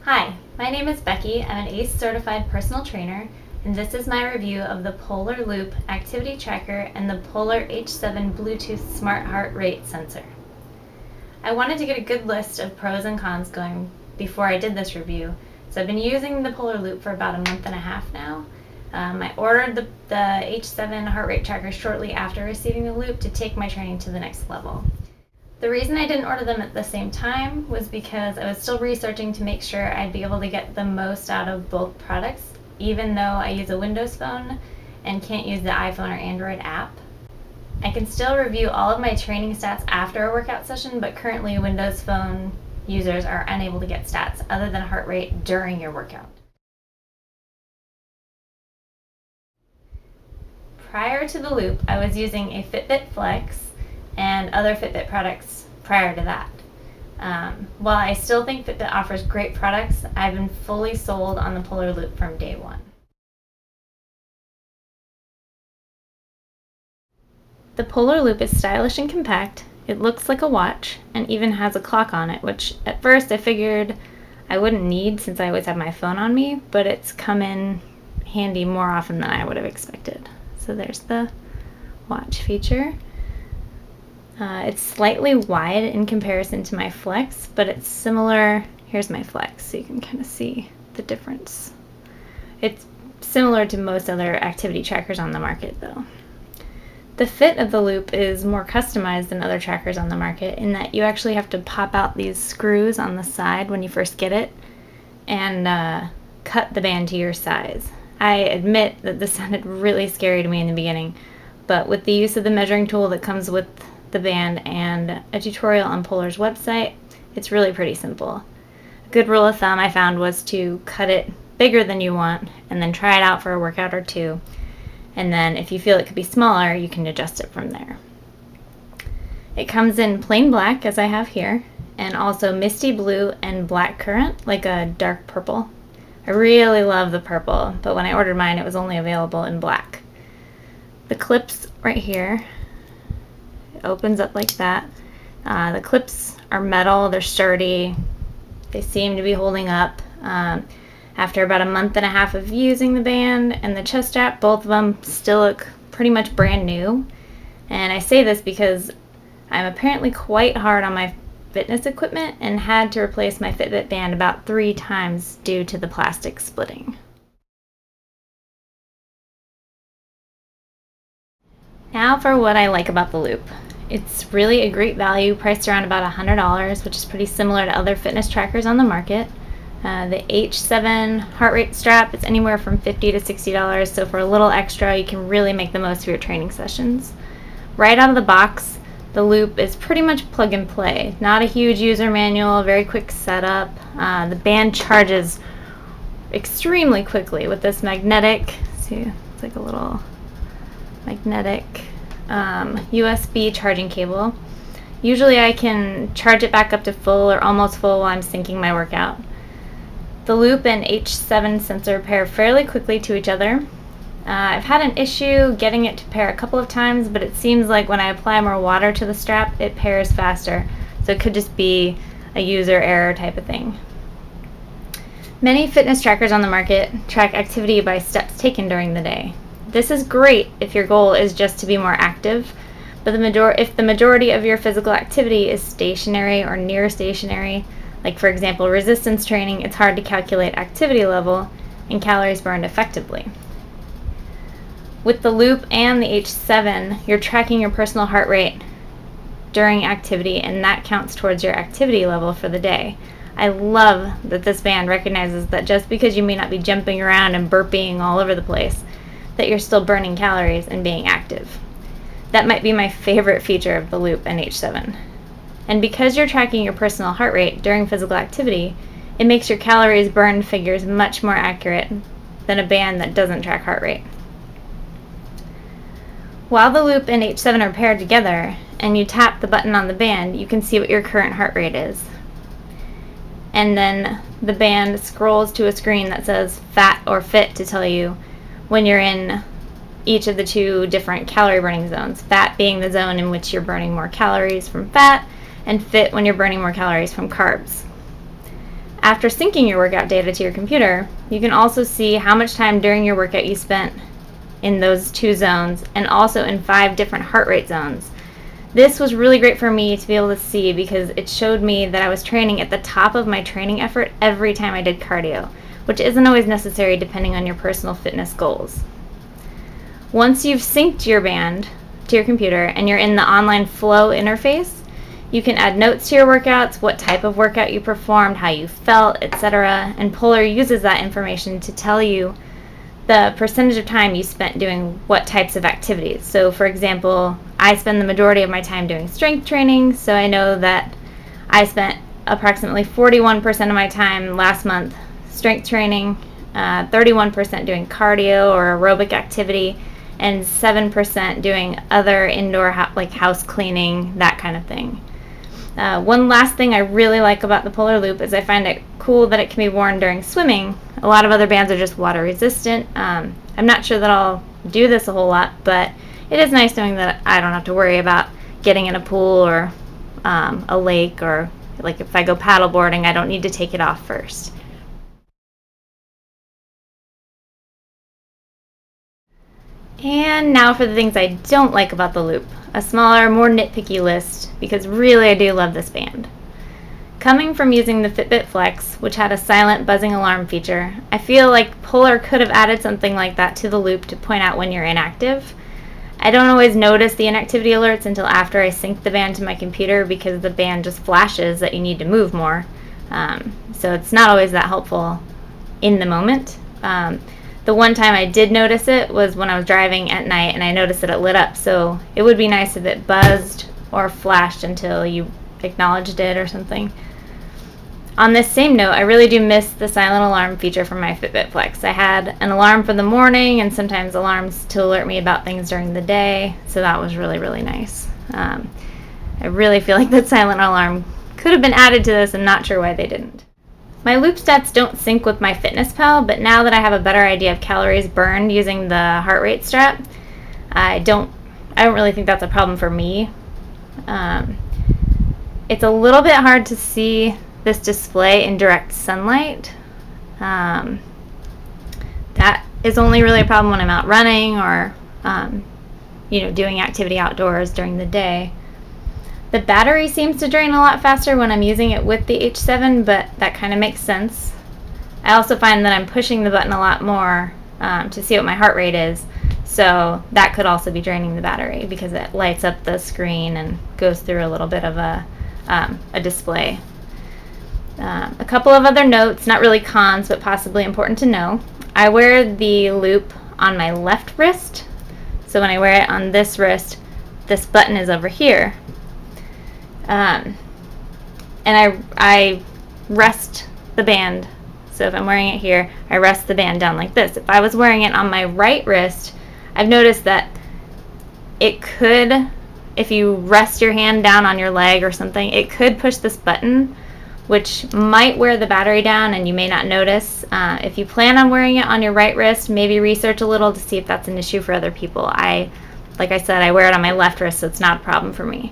Hi, my name is Becky. I'm an ACE certified personal trainer, and this is my review of the Polar Loop activity tracker and the Polar H7 Bluetooth smart heart rate sensor. I wanted to get a good list of pros and cons going before I did this review, so I've been using the Polar Loop for about a month and a half now. I ordered the H7 heart rate tracker shortly after receiving the Loop to take my training to the next level. The reason I didn't order them at the same time was because I was still researching to make sure I'd be able to get the most out of both products, even though I use a Windows phone and can't use the iPhone or Android app. I can still review all of my training stats after a workout session, but currently Windows Phone users are unable to get stats other than heart rate during your workout. Prior to the Loop, I was using a Fitbit Flex and other Fitbit products prior to that. While I still think Fitbit offers great products, I've been fully sold on the Polar Loop from day one. The Polar Loop is stylish and compact. It looks like a watch and even has a clock on it, which at first I figured I wouldn't need since I always have my phone on me, but it's come in handy more often than I would have expected. So there's the watch feature. It's slightly wide in comparison to my Flex, but it's similar. Here's my Flex, so you can kind of see the difference. It's similar to most other activity trackers on the market, though. The fit of the Loop is more customized than other trackers on the market in that you actually have to pop out these screws on the side when you first get it and cut the band to your size. I admit that this sounded really scary to me in the beginning, but with the use of the measuring tool that comes with the band and a tutorial on Polar's website, it's really pretty simple. A good rule of thumb I found was to cut it bigger than you want and then try it out for a workout or two. And then if you feel it could be smaller, you can adjust it from there. It comes in plain black, as I have here, and also misty blue and black currant, like a dark purple. I really love the purple, but when I ordered mine, it was only available in black. The clips right here, it opens up like that. The clips are metal, they're sturdy, they seem to be holding up. After about a month and a half of using the band and the chest strap, both of them still look pretty much brand new. And I say this because I'm apparently quite hard on my fitness equipment and had to replace my Fitbit band about 3 times due to the plastic splitting. Now for what I like about the Loop. It's really a great value, priced around about $100, which is pretty similar to other fitness trackers on the market. The H7 heart rate strap is anywhere from $50 to $60, so for a little extra you can really make the most of your training sessions. Right out of the box, the Loop is pretty much plug and play. Not a huge user manual, very quick setup. The band charges extremely quickly with this magnetic, see, it's like a little magnetic USB charging cable. Usually I can charge it back up to full or almost full while I'm syncing my workout. The Loop and H7 sensor pair fairly quickly to each other. I've had an issue getting it to pair a couple of times, but it seems like when I apply more water to the strap, it pairs faster. So it could just be a user error type of thing. Many fitness trackers on the market track activity by steps taken during the day. This is great if your goal is just to be more active, but if the majority of your physical activity is stationary or near stationary, like for example resistance training, it's hard to calculate activity level and calories burned effectively. With the Loop and the H7, you're tracking your personal heart rate during activity, and that counts towards your activity level for the day. I love that this band recognizes that just because you may not be jumping around and burping all over the place, that you're still burning calories and being active. That might be my favorite feature of the Loop and H7. And because you're tracking your personal heart rate during physical activity, it makes your calories burned figures much more accurate than a band that doesn't track heart rate. While the Loop and H7 are paired together and you tap the button on the band, you can see what your current heart rate is. And then the band scrolls to a screen that says fat or fit to tell you when you're in each of the 2 different calorie burning zones. Fat being the zone in which you're burning more calories from fat, and fit when you're burning more calories from carbs. After syncing your workout data to your computer, you can also see how much time during your workout you spent in those 2 zones and also in 5 different heart rate zones. This was really great for me to be able to see because it showed me that I was training at the top of my training effort every time I did cardio, which isn't always necessary depending on your personal fitness goals. Once you've synced your band to your computer and you're in the online flow interface, you can add notes to your workouts, what type of workout you performed, how you felt, etc. And Polar uses that information to tell you the percentage of time you spent doing what types of activities. So for example, I spend the majority of my time doing strength training, so I know that I spent approximately 41% of my time last month strength training, 31% doing cardio or aerobic activity, and 7% doing other indoor like house cleaning, that kind of thing. One last thing I really like about the Polar Loop is I find it cool that it can be worn during swimming. A lot of other bands are just water resistant. I'm not sure that I'll do this a whole lot, but it is nice knowing that I don't have to worry about getting in a pool or a lake, or like if I go paddleboarding, I don't need to take it off first. And now for the things I don't like about the Loop. A smaller, more nitpicky list, because really I do love this band. Coming from using the Fitbit Flex, which had a silent buzzing alarm feature, I feel like Polar could have added something like that to the Loop to point out when you're inactive. I don't always notice the inactivity alerts until after I sync the band to my computer because the band just flashes that you need to move more. So it's not always that helpful in the moment. The one time I did notice it was when I was driving at night and I noticed that it lit up. So it would be nice if it buzzed or flashed until you acknowledged it or something. On this same note, I really do miss the silent alarm feature from my Fitbit Flex. I had an alarm for the morning and sometimes alarms to alert me about things during the day, so that was really, really nice. I really feel like that silent alarm could have been added to this. I'm not sure why they didn't. My Loop stats don't sync with my MyFitnessPal, but now that I have a better idea of calories burned using the heart rate strap, I don't really think that's a problem for me. It's a little bit hard to see this display in direct sunlight. That is only really a problem when I'm out running or doing activity outdoors during the day. The battery seems to drain a lot faster when I'm using it with the H7, but that kind of makes sense. I also find that I'm pushing the button a lot more to see what my heart rate is, so that could also be draining the battery because it lights up the screen and goes through a little bit of a display. A couple of other notes, not really cons, but possibly important to know. I wear the Loop on my left wrist, so when I wear it on this wrist, this button is over here. And I rest the band. So if I'm wearing it here, I rest the band down like this. If I was wearing it on my right wrist, I've noticed that it could, if you rest your hand down on your leg or something, it could push this button, which might wear the battery down and you may not notice. If you plan on wearing it on your right wrist, maybe research a little to see if that's an issue for other people. Like I said, I wear it on my left wrist, so it's not a problem for me.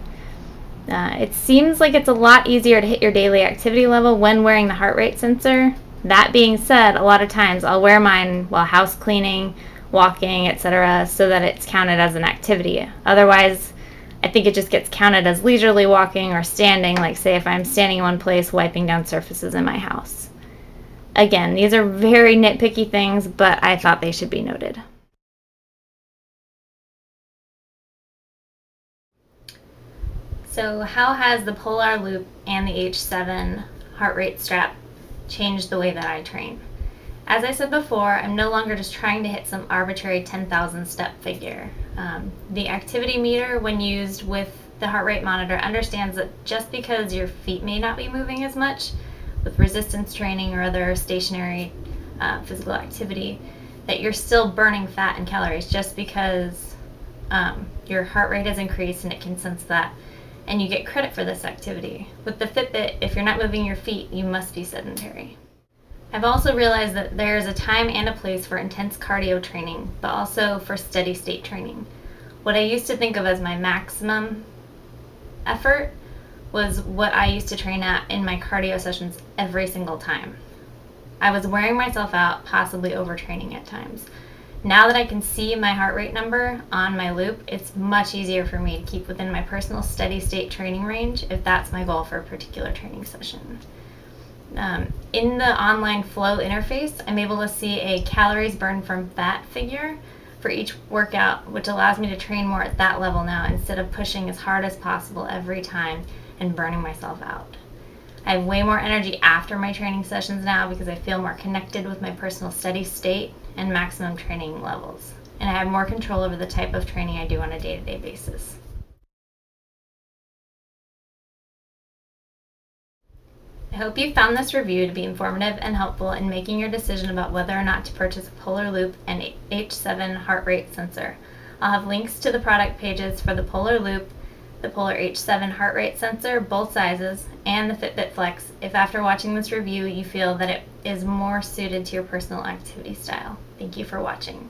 It seems like it's a lot easier to hit your daily activity level when wearing the heart rate sensor. That being said, a lot of times I'll wear mine while house cleaning, walking, etc., so that it's counted as an activity. Otherwise, I think it just gets counted as leisurely walking or standing, like say if I'm standing in one place wiping down surfaces in my house. Again, these are very nitpicky things, but I thought they should be noted. So how has the Polar Loop and the H7 heart rate strap changed the way that I train? As I said before, I'm no longer just trying to hit some arbitrary 10,000 step figure. The activity meter, when used with the heart rate monitor, understands that just because your feet may not be moving as much with resistance training or other stationary physical activity, that you're still burning fat and calories just because your heart rate has increased, and it can sense that. And you get credit for this activity. With the Fitbit, if you're not moving your feet, you must be sedentary. I've also realized that there's a time and a place for intense cardio training, but also for steady state training. What I used to think of as my maximum effort was what I used to train at in my cardio sessions every single time. I was wearing myself out, possibly overtraining at times. Now that I can see my heart rate number on my Loop, it's much easier for me to keep within my personal steady state training range if that's my goal for a particular training session. In the online flow interface, I'm able to see a calories burned from fat figure for each workout, which allows me to train more at that level now instead of pushing as hard as possible every time and burning myself out. I have way more energy after my training sessions now because I feel more connected with my personal steady state and maximum training levels. And I have more control over the type of training I do on a day-to-day basis. I hope you found this review to be informative and helpful in making your decision about whether or not to purchase a Polar Loop and H7 heart rate sensor. I'll have links to the product pages for the Polar Loop, the Polar H7 heart rate sensor, both sizes, and the Fitbit Flex if after watching this review you feel that it is more suited to your personal activity style. Thank you for watching.